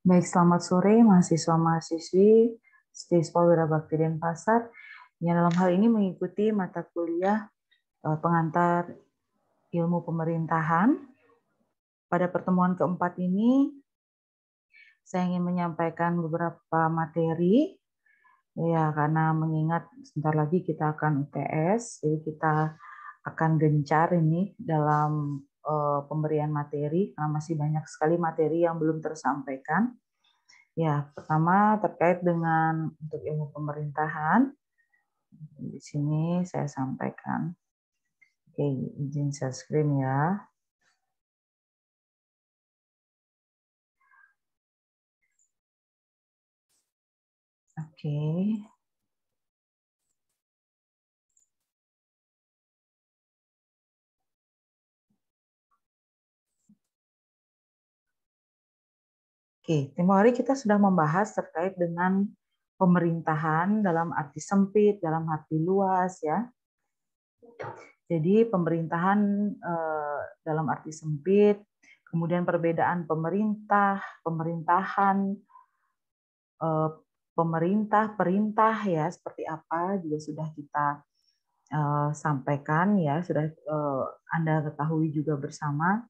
Baik, selamat sore mahasiswa-mahasiswi Stispa Wirabakti Denpasar yang dalam hal ini mengikuti mata kuliah pengantar ilmu pemerintahan. Pada pertemuan keempat ini, saya ingin menyampaikan beberapa materi, ya karena mengingat sebentar lagi kita akan UTS, jadi kita akan gencar ini dalam pemberian materi, karena masih banyak sekali materi yang belum tersampaikan. Ya, pertama terkait dengan untuk ilmu pemerintahan. Di sini saya sampaikan. Oke, izin share screen ya. Oke. Oke, tempo hari kita sudah membahas terkait dengan pemerintahan dalam arti sempit, dalam arti luas ya. Jadi pemerintahan dalam arti sempit, kemudian perbedaan pemerintah, pemerintahan, pemerintah, perintah ya seperti apa juga sudah kita sampaikan ya, sudah Anda ketahui juga bersama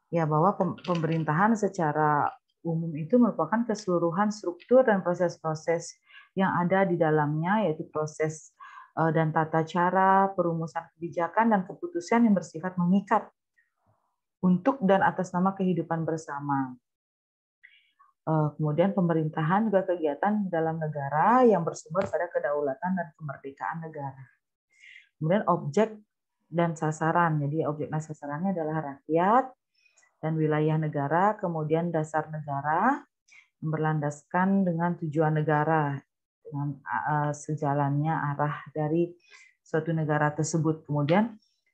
ya bahwa pemerintahan secara umum itu merupakan keseluruhan struktur dan proses-proses yang ada di dalamnya, yaitu proses dan tata cara perumusan kebijakan dan keputusan yang bersifat mengikat untuk dan atas nama kehidupan bersama. Kemudian pemerintahan juga kegiatan dalam negara yang bersumber pada kedaulatan dan kemerdekaan negara. Kemudian objek dan sasaran. Jadi objek dan sasarannya adalah rakyat dan wilayah negara, kemudian dasar negara yang berlandaskan dengan tujuan negara dengan sejalannya arah dari suatu negara tersebut. Kemudian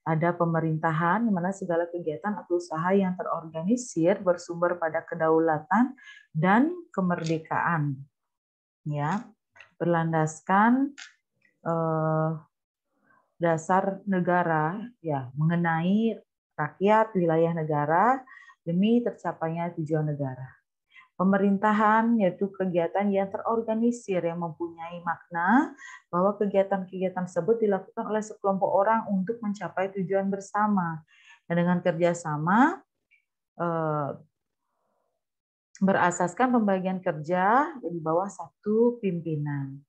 ada pemerintahan di mana segala kegiatan atau usaha yang terorganisir bersumber pada kedaulatan dan kemerdekaan. Ya, berlandaskan dasar negara ya mengenai rakyat, wilayah negara demi tercapainya tujuan negara. Pemerintahan yaitu kegiatan yang terorganisir yang mempunyai makna bahwa kegiatan-kegiatan tersebut dilakukan oleh sekelompok orang untuk mencapai tujuan bersama. Dan dengan kerjasama berasaskan pembagian kerja di bawah satu pimpinan.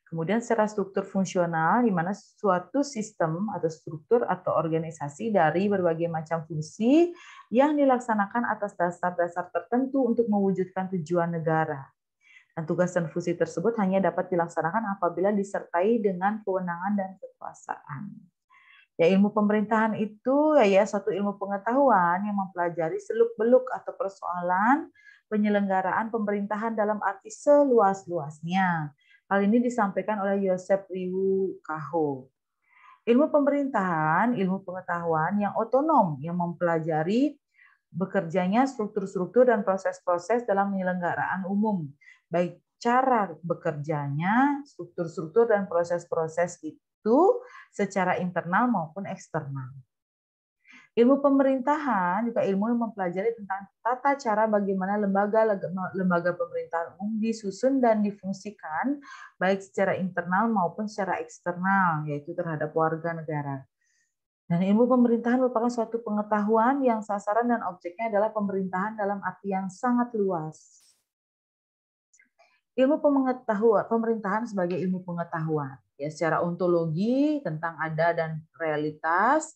Kemudian secara struktur fungsional, di mana suatu sistem atau struktur atau organisasi dari berbagai macam fungsi yang dilaksanakan atas dasar-dasar tertentu untuk mewujudkan tujuan negara. Dan tugas dan fungsi tersebut hanya dapat dilaksanakan apabila disertai dengan kewenangan dan kekuasaan. Ya, ilmu pemerintahan itu ya suatu ilmu pengetahuan yang mempelajari seluk-beluk atau persoalan penyelenggaraan pemerintahan dalam arti seluas-luasnya. Hal ini disampaikan oleh Yosef Riwu Kaho. Ilmu pemerintahan, ilmu pengetahuan yang otonom yang mempelajari bekerjanya struktur-struktur dan proses-proses dalam penyelenggaraan umum, baik cara bekerjanya, struktur-struktur dan proses-proses itu secara internal maupun eksternal. Ilmu pemerintahan juga ilmu yang mempelajari tentang tata cara bagaimana lembaga pemerintahan umum disusun dan difungsikan baik secara internal maupun secara eksternal, yaitu terhadap warga negara. Dan ilmu pemerintahan merupakan suatu pengetahuan yang sasaran dan objeknya adalah pemerintahan dalam arti yang sangat luas. Ilmu pemerintahan sebagai ilmu pengetahuan, ya secara ontologi tentang ada dan realitas.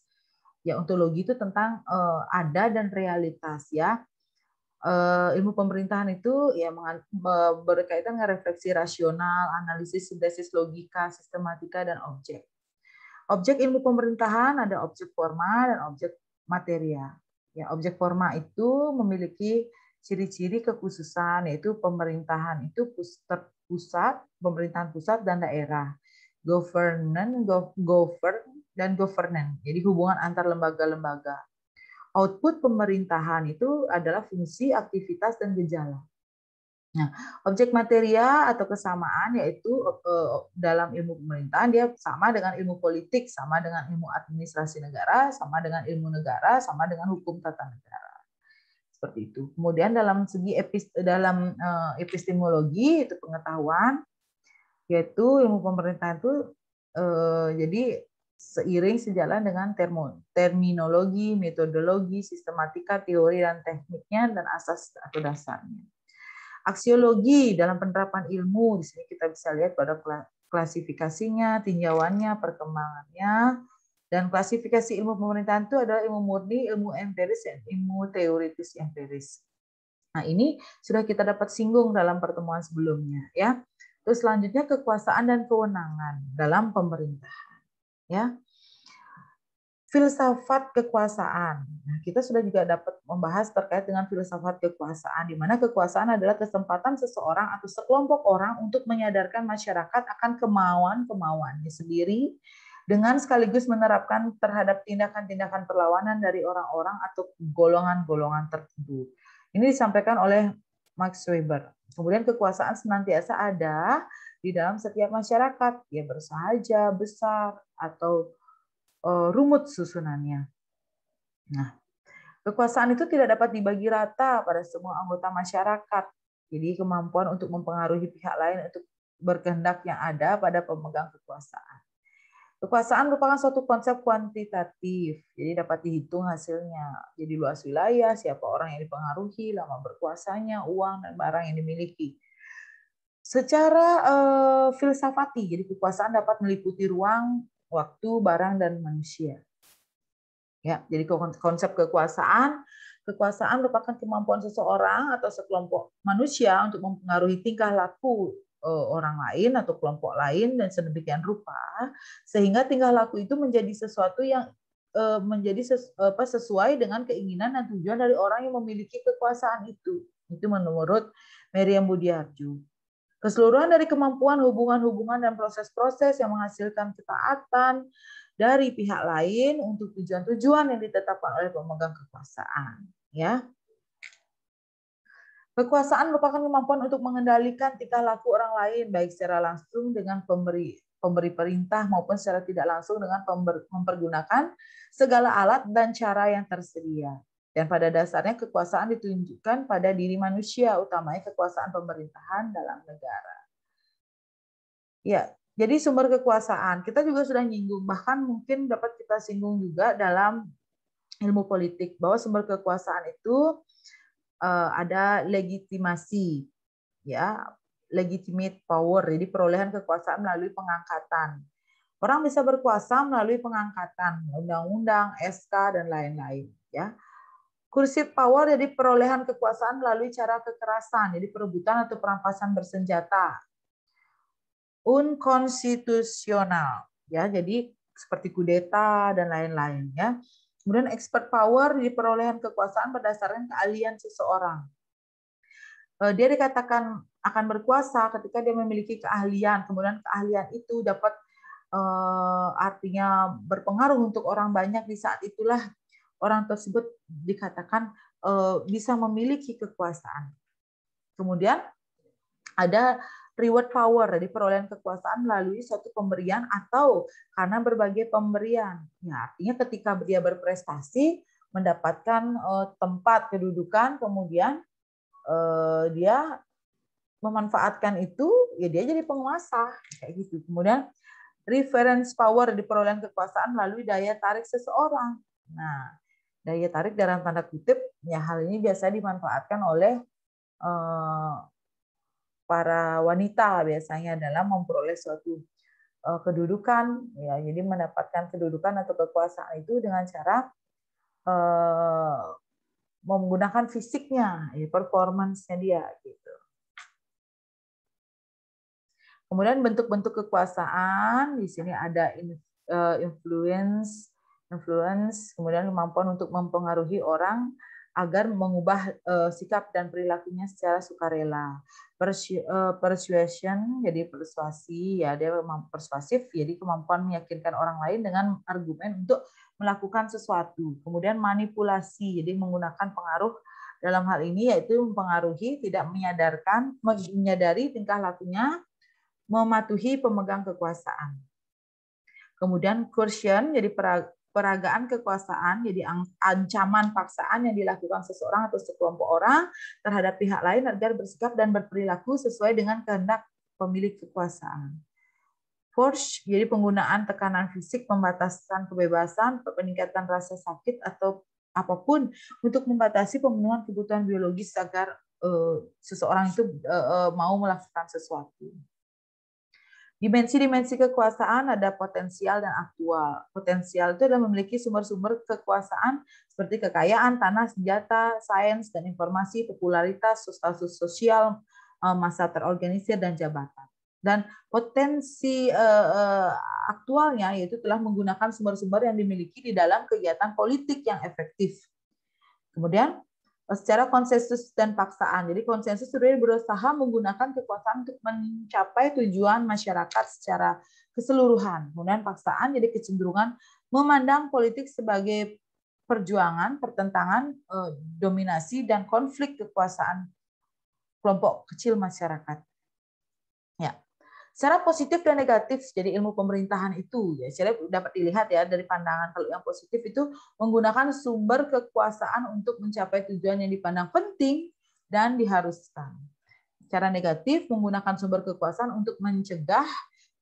Ya, ontologi itu tentang ada dan realitas ya. Ilmu pemerintahan itu ya berkaitan dengan refleksi rasional, analisis, sintesis logika, sistematika dan objek. Objek ilmu pemerintahan ada objek forma dan objek materia. Ya, objek forma itu memiliki ciri-ciri kekhususan yaitu pemerintahan itu pusat, pemerintahan pusat dan daerah. Govern dan governance. Jadi hubungan antar lembaga-lembaga. Output pemerintahan itu adalah fungsi, aktivitas, dan gejala. Nah, objek materia atau kesamaan yaitu dalam ilmu pemerintahan dia sama dengan ilmu politik, sama dengan ilmu administrasi negara, sama dengan ilmu negara, sama dengan hukum tata negara. Seperti itu. Kemudian dalam segi epistemologi itu pengetahuan, yaitu ilmu pemerintahan itu jadi seiring sejalan dengan terminologi, metodologi, sistematika, teori dan tekniknya dan asas atau dasarnya. Aksiologi dalam penerapan ilmu, di sini kita bisa lihat pada klasifikasinya, tinjauannya, perkembangannya, dan klasifikasi ilmu pemerintahan itu adalah ilmu murni, ilmu empiris, dan ilmu teoritis empiris. Nah, ini sudah kita dapat singgung dalam pertemuan sebelumnya, ya. Terus selanjutnya kekuasaan dan kewenangan dalam pemerintahan, ya. Filsafat kekuasaan. Nah, kita sudah juga dapat membahas terkait dengan filsafat kekuasaan, di mana kekuasaan adalah kesempatan seseorang atau sekelompok orang untuk menyadarkan masyarakat akan kemauan-kemauannya sendiri, dengan sekaligus menerapkan terhadap tindakan-tindakan perlawanan dari orang-orang atau golongan-golongan tertentu. Ini disampaikan oleh Max Weber. Kemudian kekuasaan senantiasa ada di dalam setiap masyarakat, ya bersahaja, besar, atau rumut susunannya. Nah, kekuasaan itu tidak dapat dibagi rata pada semua anggota masyarakat. Jadi kemampuan untuk mempengaruhi pihak lain untuk berkehendak yang ada pada pemegang kekuasaan. Kekuasaan merupakan suatu konsep kuantitatif, jadi dapat dihitung hasilnya. Jadi luas wilayah, siapa orang yang dipengaruhi, lama berkuasanya, uang dan barang yang dimiliki. Secara filsafati, jadi kekuasaan dapat meliputi ruang, waktu, barang, dan manusia. Ya, jadi konsep kekuasaan merupakan kemampuan seseorang atau sekelompok manusia untuk mempengaruhi tingkah laku orang lain atau kelompok lain dan sedemikian rupa sehingga tingkah laku itu menjadi sesuatu yang sesuai dengan keinginan dan tujuan dari orang yang memiliki kekuasaan itu. Itu menurut Miriam Budiarju. Keseluruhan dari kemampuan hubungan-hubungan dan proses-proses yang menghasilkan ketaatan dari pihak lain untuk tujuan-tujuan yang ditetapkan oleh pemegang kekuasaan. Ya. Kekuasaan merupakan kemampuan untuk mengendalikan tingkah laku orang lain, baik secara langsung dengan pemberi perintah maupun secara tidak langsung dengan mempergunakan segala alat dan cara yang tersedia. Dan pada dasarnya kekuasaan ditunjukkan pada diri manusia, utamanya kekuasaan pemerintahan dalam negara. Ya, jadi sumber kekuasaan kita juga sudah nyinggung, bahkan mungkin dapat kita singgung juga dalam ilmu politik bahwa sumber kekuasaan itu ada legitimasi, ya, legitimate power, jadi perolehan kekuasaan melalui pengangkatan. Orang bisa berkuasa melalui pengangkatan, undang-undang, SK dan lain-lain, ya. Coercive power jadi perolehan kekuasaan melalui cara kekerasan, jadi perebutan atau perampasan bersenjata. Unkonstitusional, ya, jadi seperti kudeta dan lain-lain, ya. Kemudian expert power di perolehan kekuasaan berdasarkan keahlian seseorang. Dia dikatakan akan berkuasa ketika dia memiliki keahlian, kemudian keahlian itu dapat artinya berpengaruh untuk orang banyak, di saat itulah orang tersebut dikatakan bisa memiliki kekuasaan. Kemudian ada reward power, di perolehan kekuasaan melalui suatu pemberian atau karena berbagai pemberian. Ya, artinya ketika dia berprestasi, mendapatkan tempat kedudukan, kemudian dia memanfaatkan itu, ya dia jadi penguasa, kayak gitu. Kemudian reference power di perolehan kekuasaan melalui daya tarik seseorang. Nah, daya tarik dalam tanda kutip, ya hal ini biasa dimanfaatkan oleh para wanita biasanya dalam memperoleh suatu kedudukan, ya, jadi mendapatkan kedudukan atau kekuasaan itu dengan cara menggunakan fisiknya, ya, performance-nya dia, gitu. Kemudian bentuk-bentuk kekuasaan di sini ada influence, kemudian kemampuan untuk mempengaruhi orang agar mengubah sikap dan perilakunya secara sukarela. Persuasion, jadi persuasi, ya dia persuasif, jadi kemampuan meyakinkan orang lain dengan argumen untuk melakukan sesuatu. Kemudian manipulasi, jadi menggunakan pengaruh dalam hal ini yaitu mempengaruhi, tidak menyadari tingkah lakunya, mematuhi pemegang kekuasaan. Kemudian coercion, jadi peragaan kekuasaan, jadi ancaman paksaan yang dilakukan seseorang atau sekelompok orang terhadap pihak lain agar bersikap dan berperilaku sesuai dengan kehendak pemilik kekuasaan. Force, jadi penggunaan tekanan fisik, pembatasan kebebasan, peningkatan rasa sakit atau apapun untuk membatasi pemenuhan kebutuhan biologis agar seseorang itu mau melakukan sesuatu. Dimensi-dimensi kekuasaan ada potensial dan aktual. Potensial itu adalah memiliki sumber-sumber kekuasaan seperti kekayaan, tanah, senjata, sains dan informasi, popularitas, status sosial, massa terorganisir, dan jabatan. Dan potensi aktualnya yaitu telah menggunakan sumber-sumber yang dimiliki di dalam kegiatan politik yang efektif. Kemudian secara konsensus dan paksaan. Jadi konsensus sebenarnya berusaha menggunakan kekuasaan untuk mencapai tujuan masyarakat secara keseluruhan. Kemudian paksaan jadi kecenderungan memandang politik sebagai perjuangan, pertentangan, dominasi, dan konflik kekuasaan kelompok kecil masyarakat. Ya. Secara positif dan negatif, jadi ilmu pemerintahan itu, ya, saya dapat dilihat ya dari pandangan kalau yang positif itu menggunakan sumber kekuasaan untuk mencapai tujuan yang dipandang penting dan diharuskan. Secara negatif, menggunakan sumber kekuasaan untuk mencegah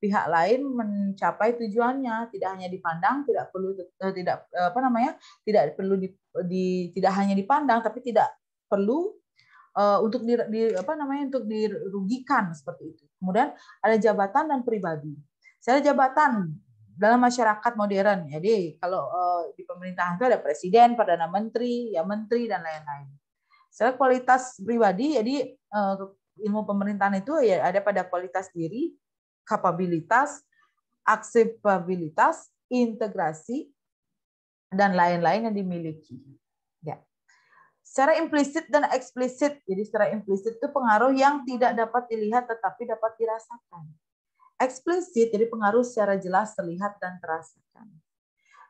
pihak lain mencapai tujuannya, tidak hanya dipandang, tidak hanya dipandang, tapi tidak perlu untuk dirugikan seperti itu. Kemudian ada jabatan dan pribadi. Secara jabatan dalam masyarakat modern, jadi kalau di pemerintahan itu ada presiden, perdana menteri, ya menteri dan lain-lain. Secara kualitas pribadi, jadi ilmu pemerintahan itu ya ada pada kualitas diri, kapabilitas, akseptabilitas, integrasi, dan lain-lain yang dimiliki. Ya. Secara implisit dan eksplisit. Jadi secara implisit itu pengaruh yang tidak dapat dilihat tetapi dapat dirasakan. Eksplisit jadi pengaruh secara jelas terlihat dan terasakan.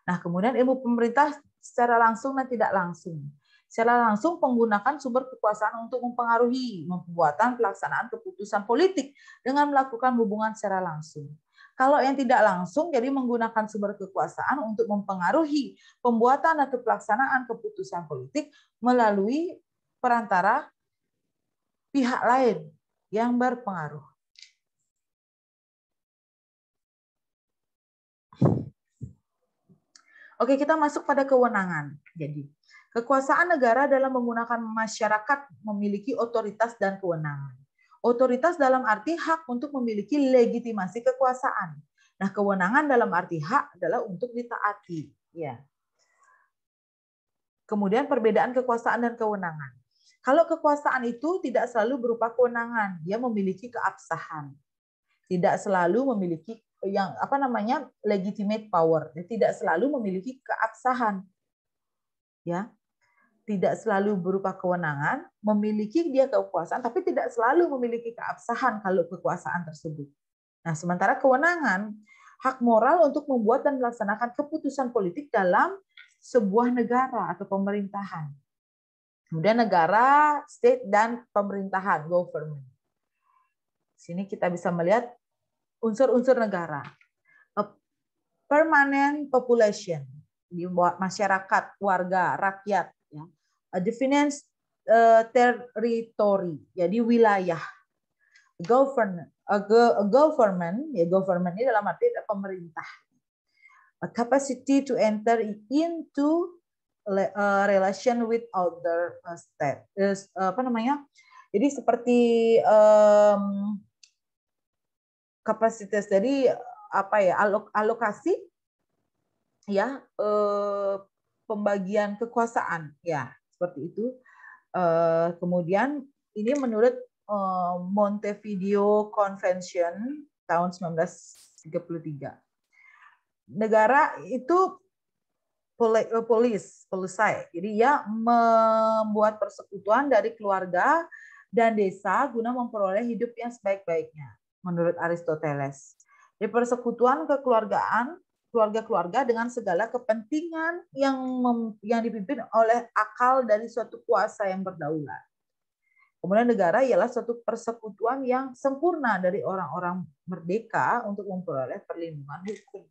Nah, kemudian ilmu pemerintah secara langsung dan tidak langsung. Secara langsung menggunakan sumber kekuasaan untuk mempengaruhi pembuatan pelaksanaan keputusan politik dengan melakukan hubungan secara langsung. Kalau yang tidak langsung, jadi menggunakan sumber kekuasaan untuk mempengaruhi pembuatan atau pelaksanaan keputusan politik melalui perantara pihak lain yang berpengaruh. Oke, kita masuk pada kewenangan. Jadi, kekuasaan negara dalam menggunakan masyarakat memiliki otoritas dan kewenangan. Otoritas dalam arti hak untuk memiliki legitimasi kekuasaan. Nah, kewenangan dalam arti hak adalah untuk ditaati. Ya. Kemudian perbedaan kekuasaan dan kewenangan. Kalau kekuasaan itu tidak selalu berupa kewenangan, dia memiliki keabsahan. Tidak selalu memiliki yang legitimate power. Dia tidak selalu memiliki keabsahan. Ya. Tidak selalu berupa kewenangan, memiliki dia kekuasaan, tapi tidak selalu memiliki keabsahan kalau kekuasaan tersebut. Nah, sementara kewenangan, hak moral untuk membuat dan melaksanakan keputusan politik dalam sebuah negara atau pemerintahan. Kemudian negara, state, dan pemerintahan, government. Sini kita bisa melihat unsur-unsur negara. A permanent population, di masyarakat, warga, rakyat. Ya. A definite territory, jadi wilayah. Government, ya government ini dalam arti pemerintah. A capacity to enter into relation with other state. Jadi seperti kapasitas, jadi alokasi ya, pembagian kekuasaan ya, seperti itu. Kemudian ini menurut Montevideo Convention tahun 1933. Negara itu polisai. Jadi ia membuat persekutuan dari keluarga dan desa guna memperoleh hidup yang sebaik-baiknya, menurut Aristoteles. Di persekutuan kekeluargaan, keluarga-keluarga dengan segala kepentingan yang dipimpin oleh akal dari suatu kuasa yang berdaulat. Kemudian negara ialah suatu persekutuan yang sempurna dari orang-orang merdeka untuk memperoleh perlindungan hukum.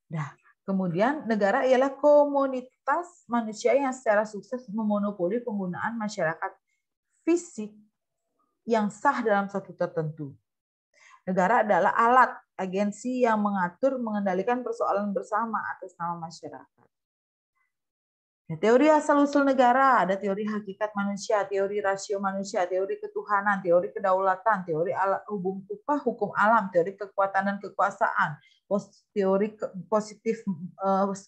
Nah, kemudian negara ialah komunitas manusia yang secara sukses memonopoli penggunaan masyarakat fisik yang sah dalam suatu tertentu. Negara adalah alat agensi yang mengatur, mengendalikan persoalan bersama atas nama masyarakat. Ya, teori asal-usul negara, ada teori hakikat manusia, teori rasio manusia, teori ketuhanan, teori kedaulatan, teori hukum alam, teori kekuatan dan kekuasaan, teori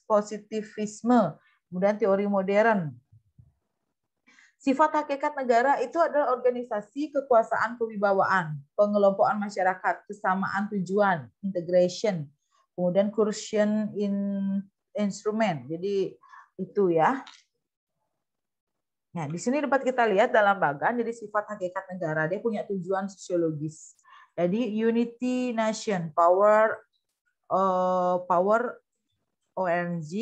positivisme, kemudian teori modern. Sifat hakikat negara itu adalah organisasi kekuasaan kewibawaan, pengelompokan masyarakat, kesamaan tujuan, integration, kemudian coercion instrument. Jadi itu ya. Nah, di sini dapat kita lihat dalam bagan, jadi sifat hakikat negara, dia punya tujuan sosiologis. Jadi unity nation, power ONG,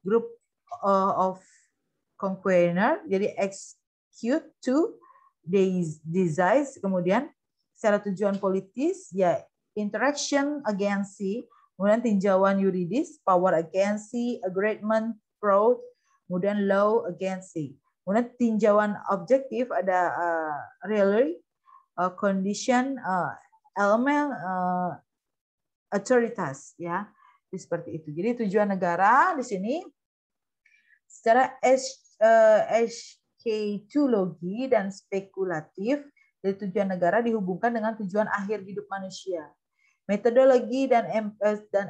group of conqueror, jadi execute to desire, kemudian secara tujuan politis, ya interaction agency, kemudian tinjauan yuridis, power agency, agreement, fraud, kemudian law agency. Kemudian tinjauan objektif ada really, condition, element, authoritas, ya seperti itu. Jadi tujuan negara di sini secara eschatologi dan spekulatif, dari tujuan negara dihubungkan dengan tujuan akhir hidup manusia. Metodologi dan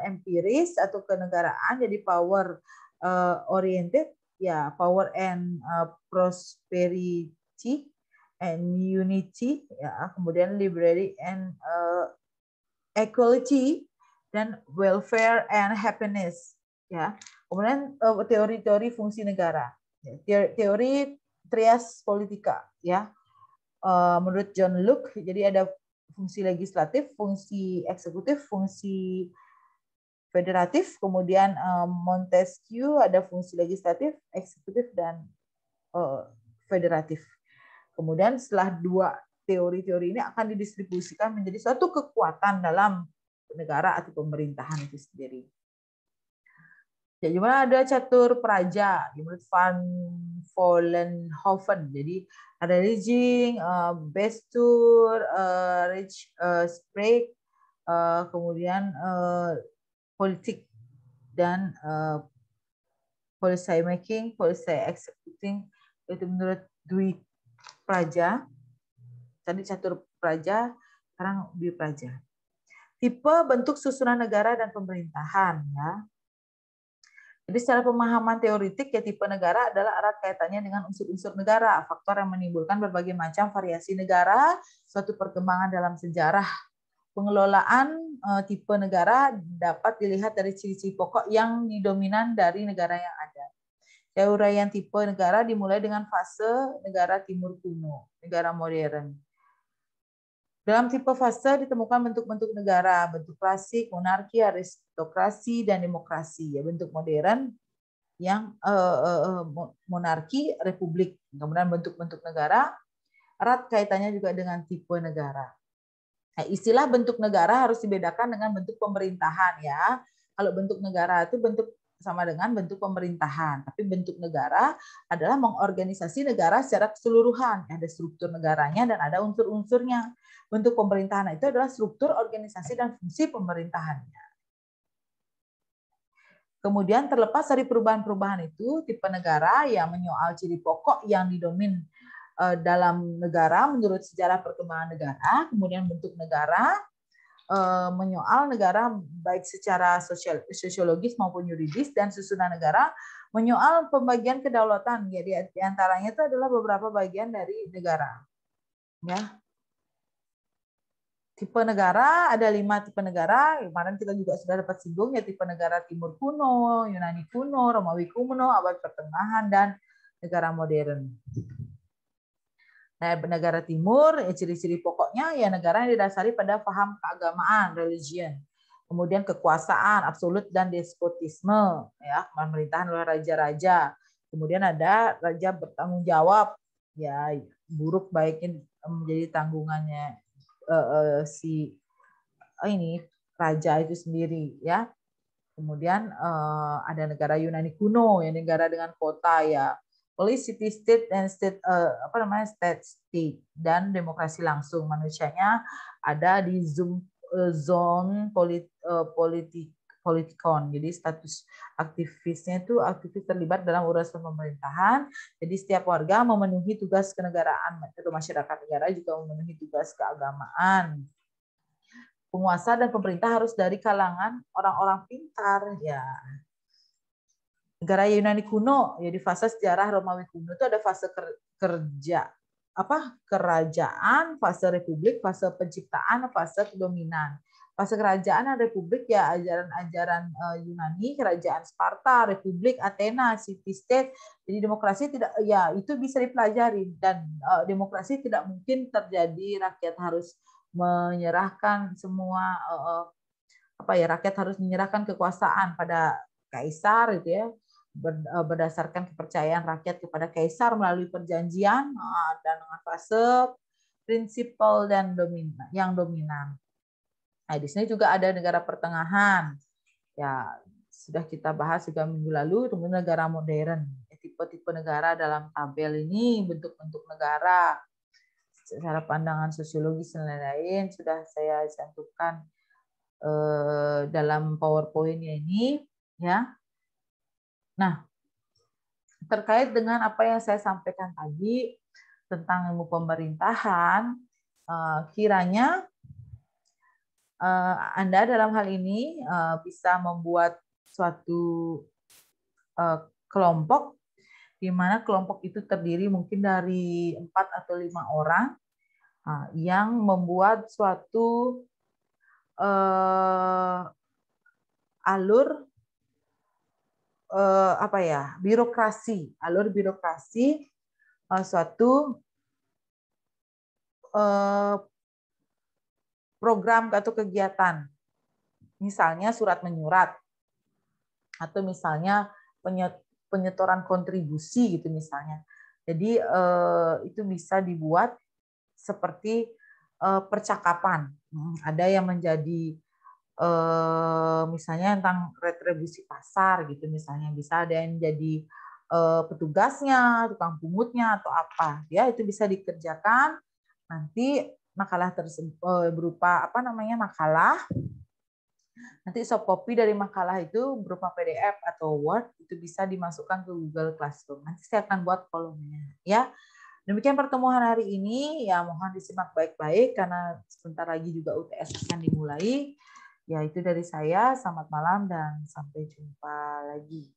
empiris atau kenegaraan jadi power oriented, ya power and prosperity and unity, ya kemudian liberty and equality dan welfare and happiness, ya. Kemudian teori-teori fungsi negara, teori trias politika, ya. Menurut John Locke, jadi ada fungsi legislatif, fungsi eksekutif, fungsi federatif, kemudian Montesquieu ada fungsi legislatif, eksekutif, dan federatif. Kemudian setelah dua teori-teori ini akan didistribusikan menjadi suatu kekuatan dalam negara atau pemerintahan itu sendiri. Ya, gimana ada catur praja menurut Van Vollenhoven. Jadi ada Reging, Bestur, Sprague, kemudian politik dan policy making, policy executing, itu menurut Dwi Praja. Tadi catur praja, sekarang Dwi Praja. Tipe bentuk susunan negara dan pemerintahan, ya. Jadi secara pemahaman teoritik, ya tipe negara adalah erat kaitannya dengan unsur-unsur negara, faktor yang menimbulkan berbagai macam variasi negara, suatu perkembangan dalam sejarah. Pengelolaan tipe negara dapat dilihat dari ciri-ciri pokok yang dominan dari negara yang ada. Uraian tipe negara dimulai dengan fase negara timur kuno, negara modern. Dalam tipe fase ditemukan bentuk-bentuk negara, bentuk klasik, monarki, aristokrasi, dan demokrasi. Ya, bentuk modern yang monarki, republik. Kemudian bentuk-bentuk negara erat kaitannya juga dengan tipe negara. Nah, istilah bentuk negara harus dibedakan dengan bentuk pemerintahan, ya. Kalau bentuk negara itu bentuk sama dengan bentuk pemerintahan, tapi bentuk negara adalah mengorganisasi negara secara keseluruhan. Ada struktur negaranya dan ada unsur-unsurnya. Bentuk pemerintahan itu adalah struktur, organisasi, dan fungsi pemerintahannya. Kemudian terlepas dari perubahan-perubahan itu, tipe negara yang menyoal ciri pokok yang didomin dalam negara menurut sejarah perkembangan negara, kemudian bentuk negara, menyoal negara baik secara sosiologis maupun yuridis, dan susunan negara menyoal pembagian kedaulatan. Jadi di antaranya itu adalah beberapa bagian dari negara. Ya. Tipe negara ada 5 tipe negara. Kemarin kita juga sudah dapat singgung, ya tipe negara Timur kuno, Yunani kuno, Romawi kuno, abad pertengahan, dan negara modern. Nah, negara timur, ciri-ciri pokoknya ya negara yang didasari pada paham keagamaan, religion. Kemudian kekuasaan, absolut, dan despotisme, ya, pemerintahan oleh raja-raja. Kemudian ada raja bertanggung jawab, ya, buruk baiknya menjadi tanggungannya si ini raja itu sendiri, ya. Kemudian ada negara Yunani kuno, ya negara dengan kota ya, polis, city state dan state state dan demokrasi langsung. Manusianya ada di zone politikon. Jadi status aktivisnya itu aktivis terlibat dalam urusan pemerintahan. Jadi setiap warga memenuhi tugas kenegaraan, atau masyarakat negara juga memenuhi tugas keagamaan. Penguasa dan pemerintah harus dari kalangan orang-orang pintar, ya. Negara Yunani kuno, ya di fase sejarah Romawi kuno itu ada fase kerajaan, fase republik, fase penciptaan, fase kedominan. Fase kerajaan dan republik ya ajaran-ajaran Yunani, kerajaan Sparta, republik Athena, city state. Jadi demokrasi tidak, ya itu bisa dipelajari, dan demokrasi tidak mungkin terjadi rakyat harus menyerahkan semua rakyat harus menyerahkan kekuasaan pada kaisar gitu ya, berdasarkan kepercayaan rakyat kepada kaisar melalui perjanjian dan fase prinsipal dan dominan. Nah, di sini juga ada negara pertengahan. Ya, sudah kita bahas juga minggu lalu, kemudian negara modern. Tipe-tipe negara dalam tabel ini, bentuk-bentuk negara, secara pandangan sosiologis dan lain-lain sudah saya cantumkan dalam PowerPoint-nya ini, ya. Nah, terkait dengan apa yang saya sampaikan tadi tentang ilmu pemerintahan, kiranya Anda dalam hal ini bisa membuat suatu kelompok, di mana kelompok itu terdiri mungkin dari 4 atau 5 orang yang membuat suatu alur birokrasi, suatu program atau kegiatan, misalnya surat menyurat, atau misalnya penyetoran kontribusi gitu misalnya. Jadi itu bisa dibuat seperti percakapan. Ada yang menjadi misalnya tentang retribusi pasar gitu misalnya, bisa ada yang jadi petugasnya, tukang pungutnya atau apa, ya itu bisa dikerjakan. Nanti makalah tersebut berupa makalah. Nanti soft copy dari makalah itu berupa PDF atau Word, itu bisa dimasukkan ke Google Classroom. Nanti saya akan buat kolomnya, ya. Demikian pertemuan hari ini, ya mohon disimak baik-baik karena sebentar lagi juga UTS akan dimulai. Ya itu dari saya, selamat malam dan sampai jumpa lagi.